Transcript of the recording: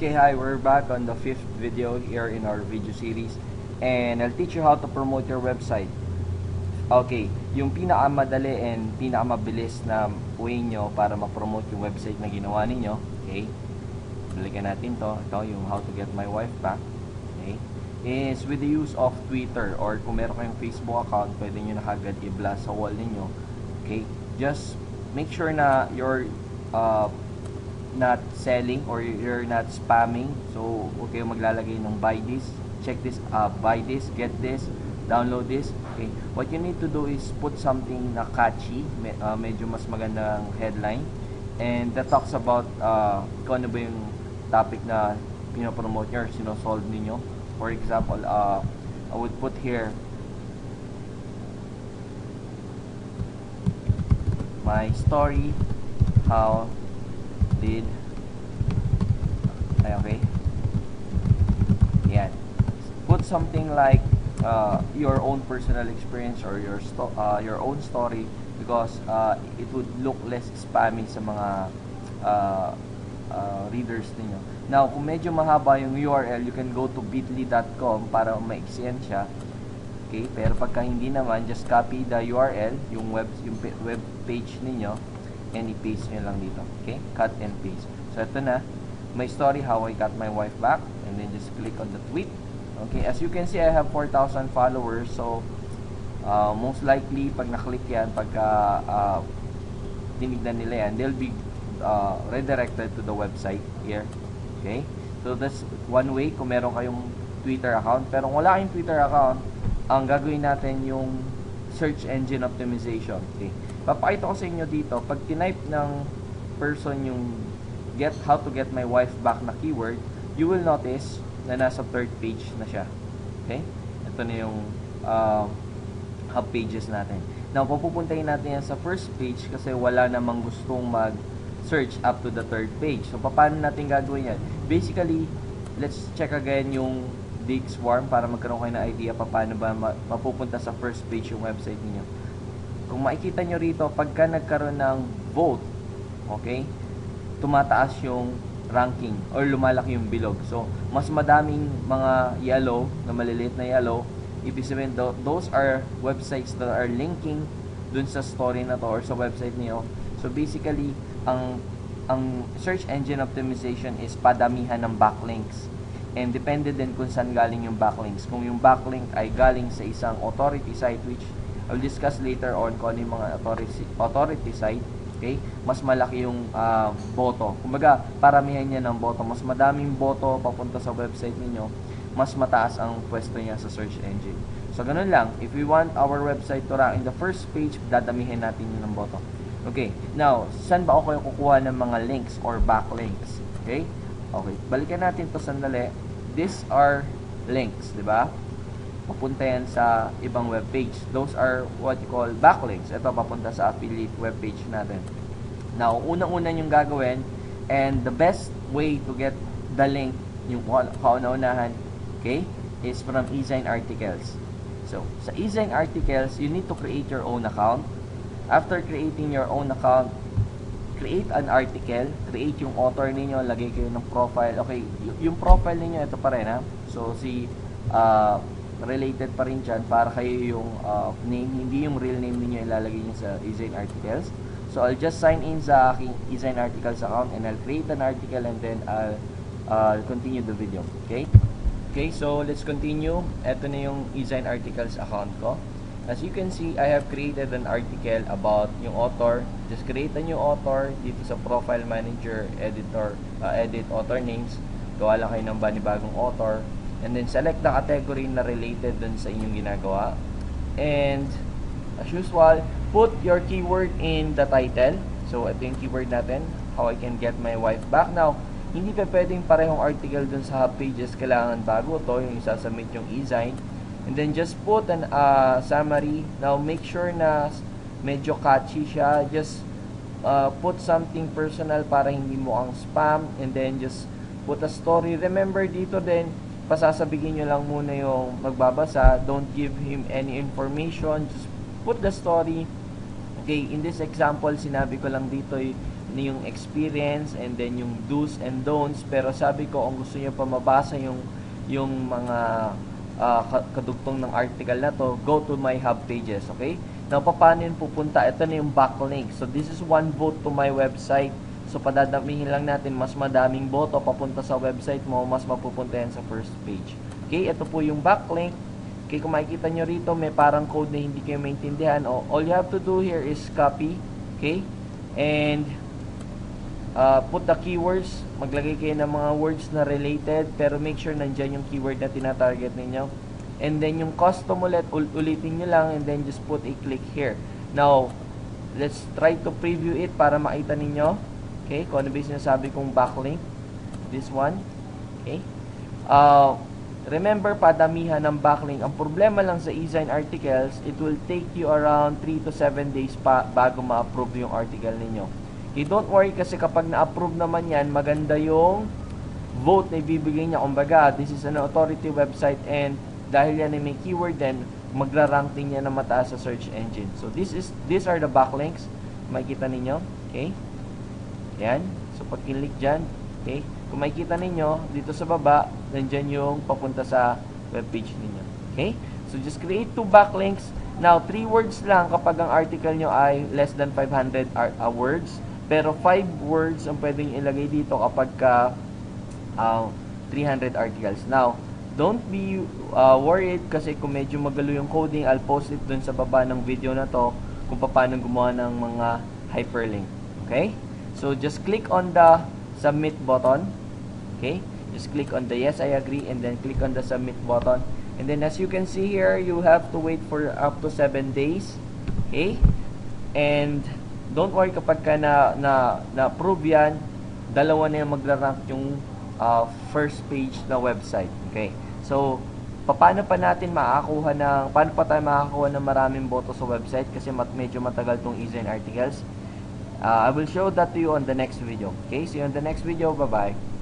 Okay, hi, we're back on the 5th video here in our video series, and I'll teach you how to promote your website. Okay, yung pinakamadali and pinakamabilis na way nyo para ma-promote yung website na ginawa ninyo, okay, balikan natin to, ito yung how to get my wife back, okay, is with the use of Twitter, or kung meron kayong Facebook account, pwede nyo na kagad i-blast sa wall ninyo. Okay, just make sure na you're not selling or you're not spamming. So, okay, maglalagay ng buy this, check this, buy this, get this, download this. Okay, what you need to do is put something na catchy, medyo mas magandang headline, and that talks about kung ano ba yung topic na pinopromote nyo or sinosolve ninyo. For example, I would put here my story, how did okay, yan, put something like your own personal experience or your own story, because it would look less spammy sa mga readers niyo. Now, kung medyo mahaba yung URL, you can go to bit.ly.com para maiksiyan siya. Okay, pero pagka hindi naman, just copy the URL, yung web page niyo, and i-paste nyo lang dito. Okay? Cut and paste. So, ito na. My story, how I got my wife back. And then just click on the tweet. Okay? As you can see, I have 4,000 followers. So, most likely, pag naklik yan, pagka tinignan nila yan, they'll be redirected to the website here. Okay? So, that's one way kung meron kayong Twitter account. Pero kung wala kayong Twitter account, ang gagawin natin yung search engine optimization. Okay? Papakita ko sa inyo dito, pag tinype ng person yung how to get my wife back na keyword, you will notice na nasa third page na siya. Okay? Ito na yung hub pages natin. Now, pupuntahin natin yan sa first page kasi wala namang gustong mag-search up to the third page. So, paano natin gagawin yan? Basically, let's check again yung Dig Swarm para magkaroon kayo ng idea paano ba mapupunta sa first page yung website niyo. Kung makikita nyo rito, pagka nagkaroon ng vote, okay, tumataas yung ranking or lumalaki yung bilog. So, mas madaming mga yellow, na maliliit na yellow, ibig sabihin, those are websites that are linking dun sa story na to or sa website niyo. So, basically, ang search engine optimization is padamihan ng backlinks. And depende din kung saan galing yung backlinks. Kung yung backlink ay galing sa isang authority site, which I'll discuss later on kung ano yung mga authority site, okay? Mas malaki yung boto. Kumbaga, paramihan niya ng boto. Mas madaming boto papunta sa website niyo, mas mataas ang pwesto niya sa search engine. So, ganun lang. If we want our website to rank in the first page, dadamihin natin yun ng boto. Okay. Now, saan ba ako kukuha ng mga links or backlinks? Okay? Okay. Balikan natin to sandali. These are links, di ba? Papunta yan sa ibang web page. Those are what you call backlinks. Ito, papunta sa affiliate web page natin. Now, unang-una yung gagawin, and the best way to get the link, yung kauna-unahan, okay, is from eZine Articles. So, sa eZine Articles, you need to create your own account. After creating your own account, create an article, create yung author ninyo, lagay kayo ng profile. Okay, yung profile ninyo, ito pa rin, ha? So, related pa rin dyan para kayo yung name, hindi yung real name niyo ilalagay niyo sa eZine Articles. So, I'll just sign in sa aking eZine Articles account and I'll create an article and then I'll continue the video. Okay? Okay, so let's continue. Ito na yung eZine Articles account ko. As you can see, I have created an article about yung author. Just create a new author dito sa Profile Manager, Editor, Edit Author Names. Gawa lang kayo ng banibagong author. And then select the category na related dun sa inyong ginagawa. And as usual, put your keyword in the title. So, ito yung keyword natin, how I can get my wife back. Now, hindi pa pwedeng parehong article dun sa hub pages. Kailangan bago to, yung isasubmit yung eZine. And then just put an summary. Now, make sure na medyo catchy siya. Just put something personal para hindi mo ang spam. And then just put a story. Remember dito din, pasasabihin nyo lang muna yung magbabasa. Don't give him any information. Just put the story. Okay, in this example, sinabi ko lang dito yung experience and then yung do's and don'ts. Pero sabi ko, kung gusto niyo pa mabasa yung mga kadugtong ng article na to, go to my hub pages, okay? Now, paano yun pupunta? Ito na yung backlink. So, this is one vote to my website. So, padadamihin lang natin, mas madaming boto papunta sa website mo, mas mapupunta yan sa first page. Okay, ito po yung backlink. Okay, kung makikita nyo rito, may parang code na hindi kayo maintindihan. All you have to do here is copy, okay? And put the keywords. Maglagay kayo ng mga words na related, pero make sure nandyan yung keyword na tinatarget ninyo. And then yung custom ulitin nyo lang, and then just put a click here. Now, let's try to preview it para makita ninyo. Okay, kung ano ba yung sinasabi kong backlink. This one. Okay. Remember, padamihan ng backlink. Ang problema lang sa e-sign articles, it will take you around 3 to 7 days bago ma-approve yung article ninyo. Okay, don't worry kasi kapag na-approve naman yan, maganda yung vote na ibibigay niya. Kumbaga, this is an authority website and dahil yan ay may keyword din, magra-rank din yan na mataas sa search engine. So, these are the backlinks. Makikita ninyo. Okay? Yan. So, pag kinlik dyan, okay? Kung makikita ninyo, dito sa baba, nandyan yung papunta sa webpage ninyo. Okay? So, just create 2 backlinks. Now, 3 words lang kapag ang article nyo ay less than 500 words. Pero 5 words ang pwedeng ilagay dito kapag 300 articles. Now, don't be worried kasi kung medyo magalo yung coding, I'll post it dun sa baba ng video na to kung paano gumawa ng mga hyperlink. Okay? So, just click on the submit button. Okay? Just click on the yes, I agree, and then click on the submit button. And then as you can see here, you have to wait for up to 7 days. Okay? And don't worry kapag ka na-approve yan, dalawa na yung magra-rank yung first page na website. Okay? So, paano pa tayo makakakuha ng maraming boto sa website kasi medyo matagal tong e-sign articles. I will show that to you on the next video. Okay? See you on the next video. Bye-bye.